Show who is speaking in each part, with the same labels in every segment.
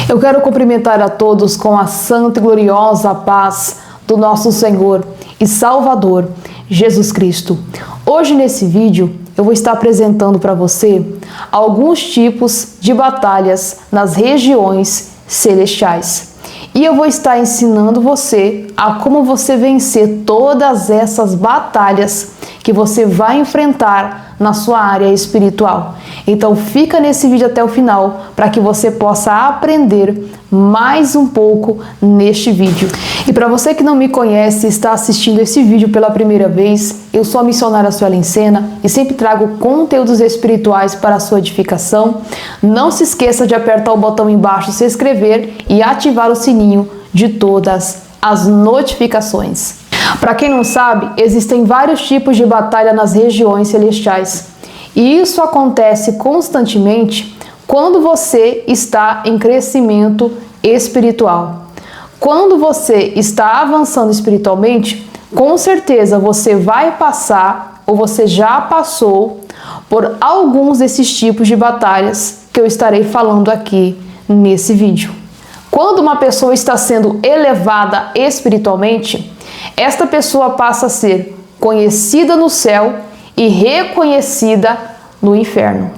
Speaker 1: Eu quero cumprimentar a todos com a santa e gloriosa paz do nosso Senhor e Salvador, Jesus Cristo. Hoje nesse vídeo eu vou estar apresentando para você alguns tipos de batalhas nas regiões celestiais. E eu vou estar ensinando você a como você vencer todas essas batalhas que você vai enfrentar na sua área espiritual. Então fica nesse vídeo até o final para que você possa aprender mais um pouco neste vídeo. E para você que não me conhece e está assistindo esse vídeo pela primeira vez, eu sou a missionária Suelen Sena e sempre trago conteúdos espirituais para a sua edificação. Não se esqueça de apertar o botão embaixo, se inscrever e ativar o sininho de todas as notificações. Para quem não sabe, existem vários tipos de batalha nas regiões celestiais. E isso acontece constantemente quando você está em crescimento espiritual. Quando você está avançando espiritualmente, com certeza você vai passar ou você já passou por alguns desses tipos de batalhas que eu estarei falando aqui nesse vídeo. Quando uma pessoa está sendo elevada espiritualmente, esta pessoa passa a ser conhecida no céu e reconhecida no inferno.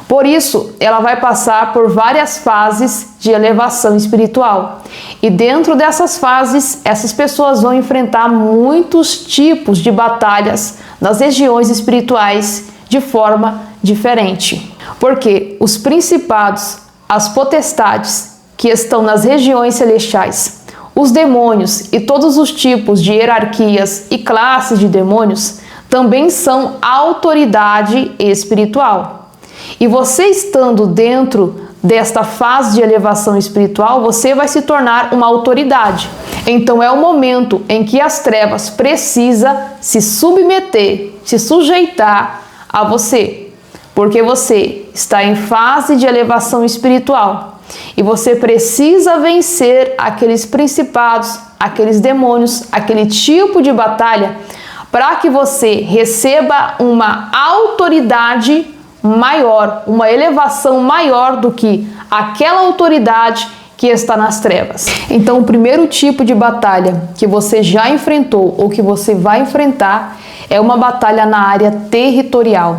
Speaker 1: Por isso, ela vai passar por várias fases de elevação espiritual. E dentro dessas fases, essas pessoas vão enfrentar muitos tipos de batalhas nas regiões espirituais de forma diferente. Porque os principados, as potestades que estão nas regiões celestiais, os demônios e todos os tipos de hierarquias e classes de demônios também são autoridade espiritual. E você estando dentro desta fase de elevação espiritual, você vai se tornar uma autoridade. Então é o momento em que as trevas precisam se submeter, se sujeitar a você, porque você está em fase de elevação espiritual. E você precisa vencer aqueles principados, aqueles demônios, aquele tipo de batalha, para que você receba uma autoridade maior, uma elevação maior do que aquela autoridade que está nas trevas. Então, o primeiro tipo de batalha que você já enfrentou ou que você vai enfrentar é uma batalha na área territorial,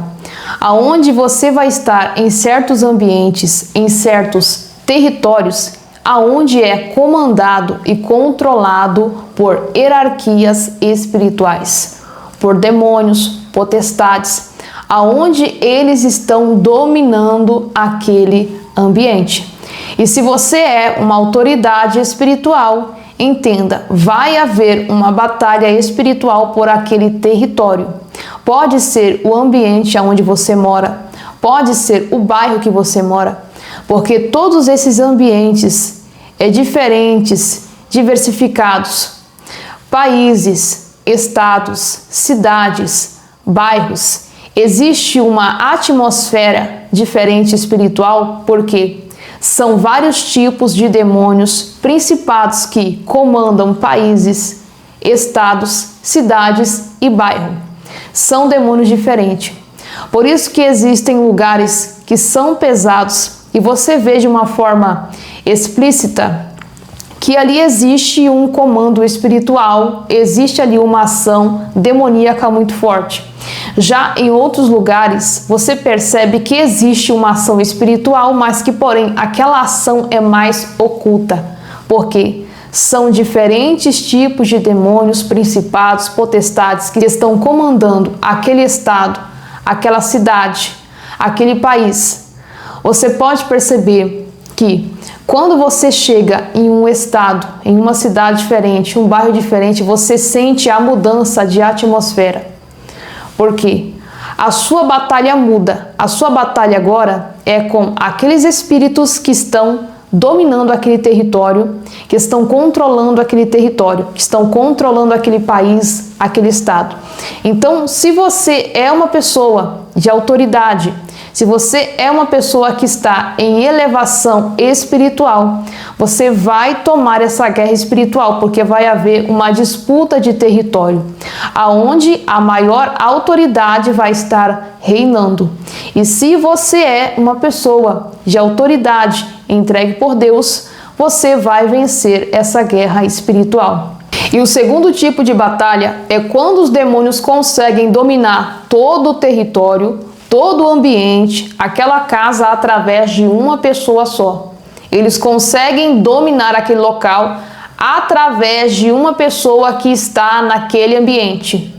Speaker 1: aonde você vai estar em certos ambientes, em certos territórios, aonde é comandado e controlado por hierarquias espirituais, por demônios, potestades, aonde eles estão dominando aquele ambiente. E se você é uma autoridade espiritual, entenda, vai haver uma batalha espiritual por aquele território. Pode ser o ambiente onde você mora, pode ser o bairro que você mora, porque todos esses ambientes diferentes, diversificados, países, estados, cidades, bairros, existe uma atmosfera diferente espiritual, porque são vários tipos de demônios, principados que comandam países, estados, cidades e bairros. São demônios diferentes. Por isso que existem lugares que são pesados e você vê de uma forma explícita que ali existe um comando espiritual, existe ali uma ação demoníaca muito forte. Já em outros lugares, você percebe que existe uma ação espiritual, mas que, porém, aquela ação é mais oculta. Porque são diferentes tipos de demônios, principados, potestades que estão comandando aquele estado, aquela cidade, aquele país. Você pode perceber que quando você chega em um estado, em uma cidade diferente, um bairro diferente, você sente a mudança de atmosfera. Porque a sua batalha muda. A sua batalha agora é com aqueles espíritos que estão dominando aquele território, que estão controlando aquele território, que estão controlando aquele país, aquele estado. Então, se você é uma pessoa de autoridade, Se você é uma pessoa que está em elevação espiritual, você vai tomar essa guerra espiritual, porque vai haver uma disputa de território, aonde a maior autoridade vai estar reinando. E se você é uma pessoa de autoridade entregue por Deus, você vai vencer essa guerra espiritual. E o segundo tipo de batalha é quando os demônios conseguem dominar todo o território, todo o ambiente, aquela casa através de uma pessoa só. Eles conseguem dominar aquele local através de uma pessoa que está naquele ambiente.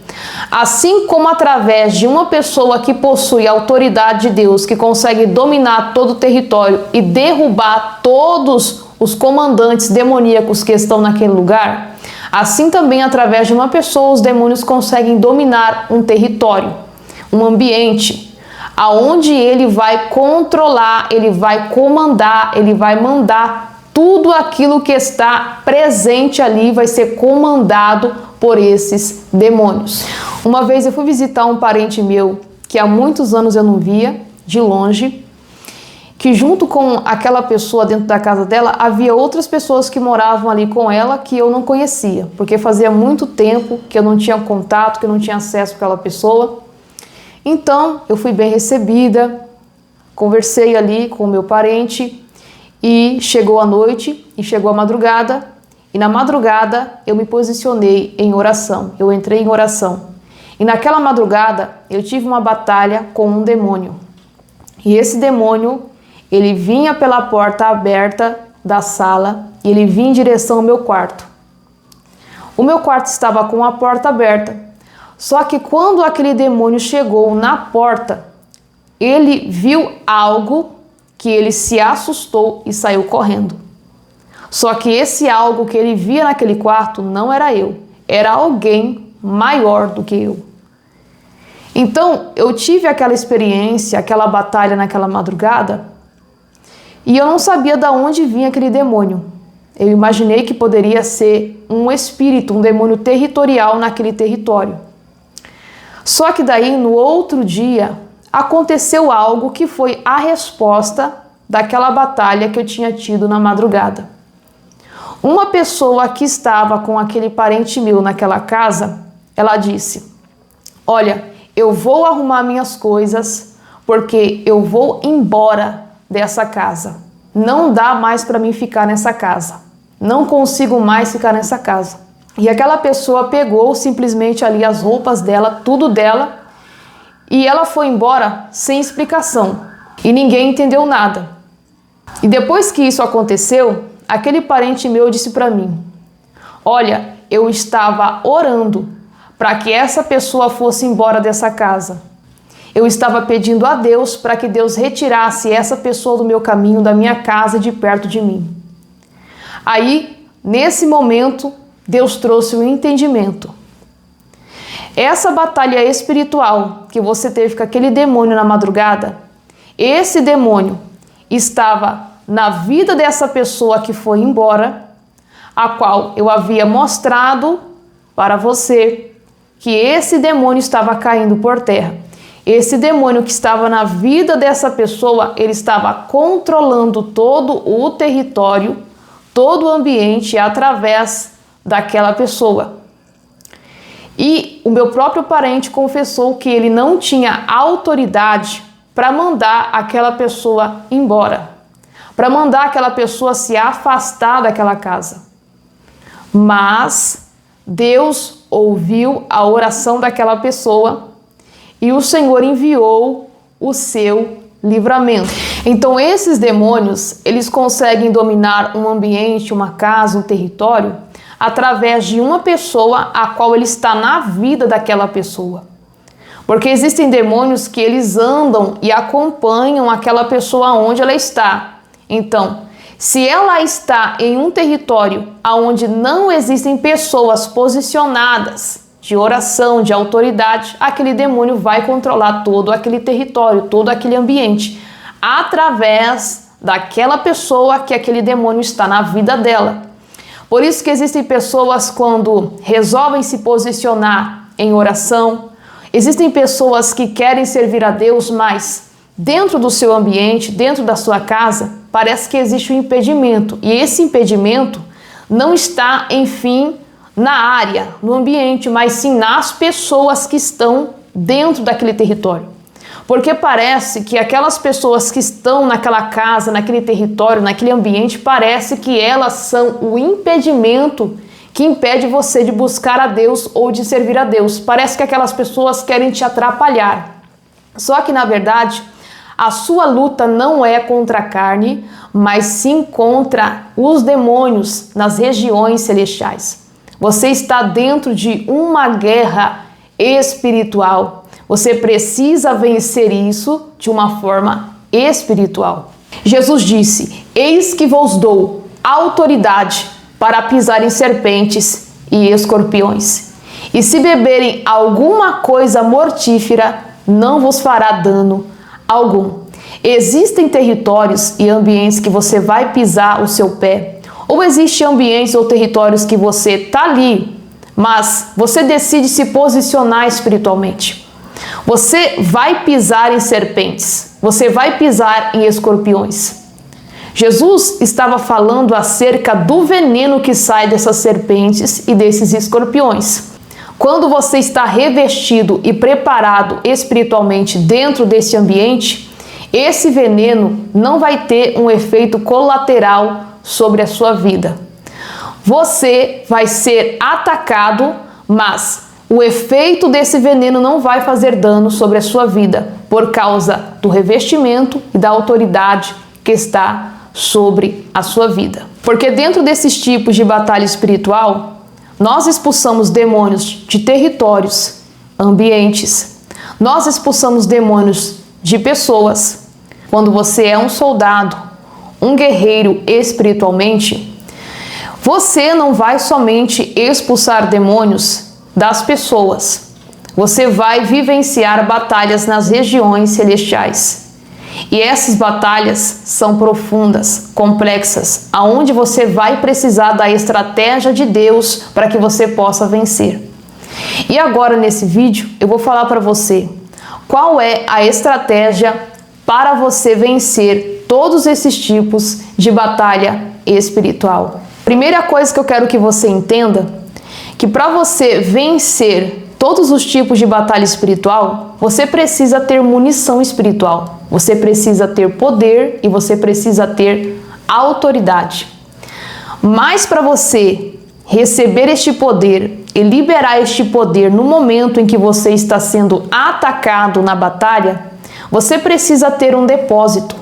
Speaker 1: Assim como através de uma pessoa que possui a autoridade de Deus, que consegue dominar todo o território e derrubar todos os comandantes demoníacos que estão naquele lugar, assim também através de uma pessoa os demônios conseguem dominar um território, um ambiente, aonde ele vai controlar, ele vai comandar, ele vai mandar tudo aquilo que está presente ali, vai ser comandado por esses demônios. Uma vez eu fui visitar um parente meu que há muitos anos eu não via, de longe, que junto com aquela pessoa dentro da casa dela, havia outras pessoas que moravam ali com ela que eu não conhecia, porque fazia muito tempo que eu não tinha contato, que eu não tinha acesso com aquela pessoa. Então, eu fui bem recebida, conversei ali com o meu parente e chegou a noite e chegou a madrugada. E na madrugada eu me posicionei em oração, eu entrei em oração. E naquela madrugada eu tive uma batalha com um demônio. E esse demônio, ele vinha pela porta aberta da sala e ele vinha em direção ao meu quarto. O meu quarto estava com a porta aberta. Só que quando aquele demônio chegou na porta, ele viu algo que ele se assustou e saiu correndo. Só que esse algo que ele via naquele quarto não era eu, era alguém maior do que eu. Então eu tive aquela experiência, aquela batalha naquela madrugada, e eu não sabia de onde vinha aquele demônio. Eu imaginei que poderia ser um espírito, um demônio territorial naquele território. Só que daí, no outro dia, aconteceu algo que foi a resposta daquela batalha que eu tinha tido na madrugada. Uma pessoa que estava com aquele parente meu naquela casa, ela disse: olha, eu vou arrumar minhas coisas porque eu vou embora dessa casa. Não dá mais para mim ficar nessa casa. Não consigo mais ficar nessa casa. E aquela pessoa pegou simplesmente ali as roupas dela, tudo dela, e ela foi embora sem explicação. E ninguém entendeu nada. E depois que isso aconteceu, aquele parente meu disse para mim: olha, eu estava orando para que essa pessoa fosse embora dessa casa. Eu estava pedindo a Deus para que Deus retirasse essa pessoa do meu caminho, da minha casa, de perto de mim. Aí, nesse momento, Deus trouxe o entendimento. Essa batalha espiritual que você teve com aquele demônio na madrugada, esse demônio estava na vida dessa pessoa que foi embora, a qual eu havia mostrado para você que esse demônio estava caindo por terra. Esse demônio que estava na vida dessa pessoa, ele estava controlando todo o território, todo o ambiente através daquela pessoa. E o meu próprio parente confessou que ele não tinha autoridade para mandar aquela pessoa embora, para mandar aquela pessoa se afastar daquela casa. Mas Deus ouviu a oração daquela pessoa e o Senhor enviou o seu livramento. Então esses demônios, eles conseguem dominar um ambiente, uma casa, um território, através de uma pessoa a qual ele está na vida daquela pessoa. Porque existem demônios que eles andam e acompanham aquela pessoa onde ela está. Então, se ela está em um território onde não existem pessoas posicionadas de oração, de autoridade, aquele demônio vai controlar todo aquele território, todo aquele ambiente, através daquela pessoa que aquele demônio está na vida dela. Por isso que existem pessoas quando resolvem se posicionar em oração, existem pessoas que querem servir a Deus, mas dentro do seu ambiente, dentro da sua casa, parece que existe um impedimento. E esse impedimento não está, enfim, na área, no ambiente, mas sim nas pessoas que estão dentro daquele território. Porque parece que aquelas pessoas que estão naquela casa, naquele território, naquele ambiente, parece que elas são o impedimento que impede você de buscar a Deus ou de servir a Deus. Parece que aquelas pessoas querem te atrapalhar. Só que, na verdade, a sua luta não é contra a carne, mas sim contra os demônios nas regiões celestiais. Você está dentro de uma guerra espiritual. Você precisa vencer isso de uma forma espiritual. Jesus disse: eis que vos dou autoridade para pisar em serpentes e escorpiões. E se beberem alguma coisa mortífera, não vos fará dano algum. Existem territórios e ambientes que você vai pisar o seu pé. Ou existem ambientes ou territórios que você está ali, mas você decide se posicionar espiritualmente. Você vai pisar em serpentes, você vai pisar em escorpiões. Jesus estava falando acerca do veneno que sai dessas serpentes e desses escorpiões. Quando você está revestido e preparado espiritualmente dentro desse ambiente, esse veneno não vai ter um efeito colateral sobre a sua vida. Você vai ser atacado, mas o efeito desse veneno não vai fazer dano sobre a sua vida, por causa do revestimento e da autoridade que está sobre a sua vida. Porque dentro desses tipos de batalha espiritual, nós expulsamos demônios de territórios, ambientes. Nós expulsamos demônios de pessoas. Quando você é um soldado, um guerreiro espiritualmente, você não vai somente expulsar demônios das pessoas. Você vai vivenciar batalhas nas regiões celestiais. E essas batalhas são profundas, complexas, aonde você vai precisar da estratégia de Deus para que você possa vencer. E agora nesse vídeo eu vou falar para você qual é a estratégia para você vencer todos esses tipos de batalha espiritual. Primeira coisa que eu quero que você entenda, que para você vencer todos os tipos de batalha espiritual, você precisa ter munição espiritual, você precisa ter poder e você precisa ter autoridade. Mas para você receber este poder e liberar este poder no momento em que você está sendo atacado na batalha, você precisa ter um depósito.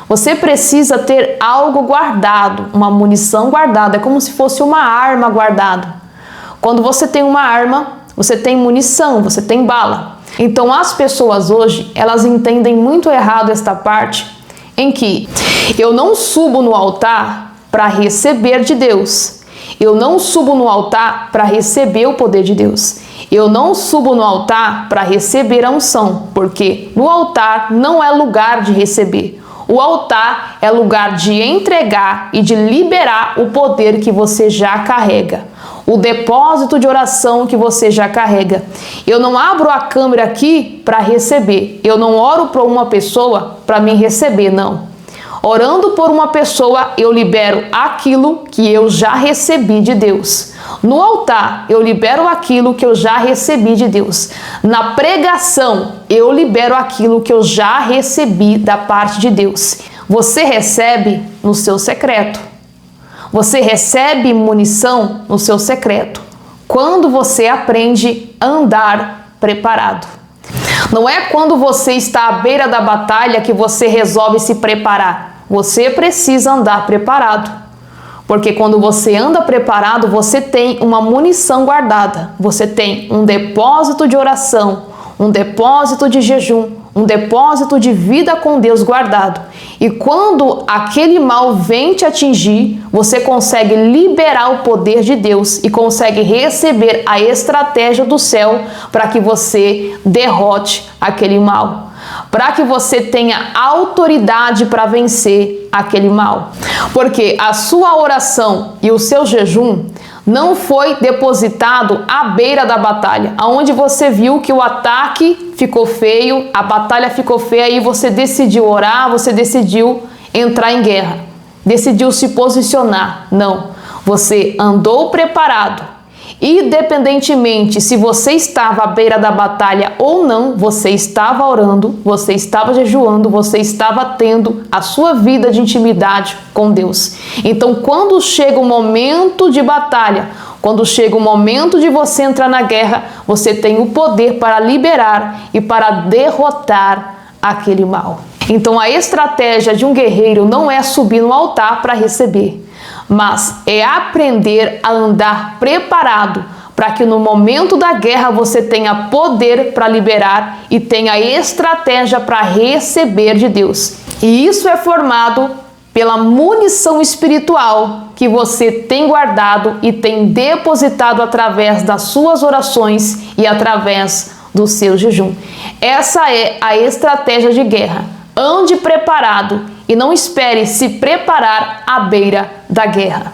Speaker 1: Você precisa ter algo guardado, uma munição guardada, é como se fosse uma arma guardada. Quando você tem uma arma, você tem munição, você tem bala. Então as pessoas hoje, elas entendem muito errado esta parte, em que eu não subo no altar para receber de Deus. Eu não subo no altar para receber o poder de Deus. Eu não subo no altar para receber a unção, porque no altar não é lugar de receber. O altar é lugar de entregar e de liberar o poder que você já carrega. O depósito de oração que você já carrega. Eu não abro a câmera aqui para receber. Eu não oro por uma pessoa para me receber, não. Orando por uma pessoa, eu libero aquilo que eu já recebi de Deus. No altar, eu libero aquilo que eu já recebi de Deus. Na pregação, eu libero aquilo que eu já recebi da parte de Deus. Você recebe no seu secreto. Você recebe munição no seu secreto. Quando você aprende a andar preparado. Não é quando você está à beira da batalha que você resolve se preparar. Você precisa andar preparado. Porque quando você anda preparado, você tem uma munição guardada. Você tem um depósito de oração, um depósito de jejum, um depósito de vida com Deus guardado. E quando aquele mal vem te atingir, você consegue liberar o poder de Deus e consegue receber a estratégia do céu para que você derrote aquele mal. Para que você tenha autoridade para vencer aquele mal. Porque a sua oração e o seu jejum não foi depositado à beira da batalha, aonde você viu que o ataque ficou feio, a batalha ficou feia e você decidiu orar, você decidiu entrar em guerra, decidiu se posicionar. Não, você andou preparado. Independentemente se você estava à beira da batalha ou não, você estava orando, você estava jejuando, você estava tendo a sua vida de intimidade com Deus. Então, quando chega o momento de batalha, quando chega o momento de você entrar na guerra, você tem o poder para liberar e para derrotar aquele mal. Então, a estratégia de um guerreiro não é subir no altar para receber, mas é aprender a andar preparado para que no momento da guerra você tenha poder para liberar e tenha estratégia para receber de Deus. E isso é formado pela munição espiritual que você tem guardado e tem depositado através das suas orações e através do seu jejum. Essa é a estratégia de guerra. Ande preparado e não espere se preparar à beira da guerra.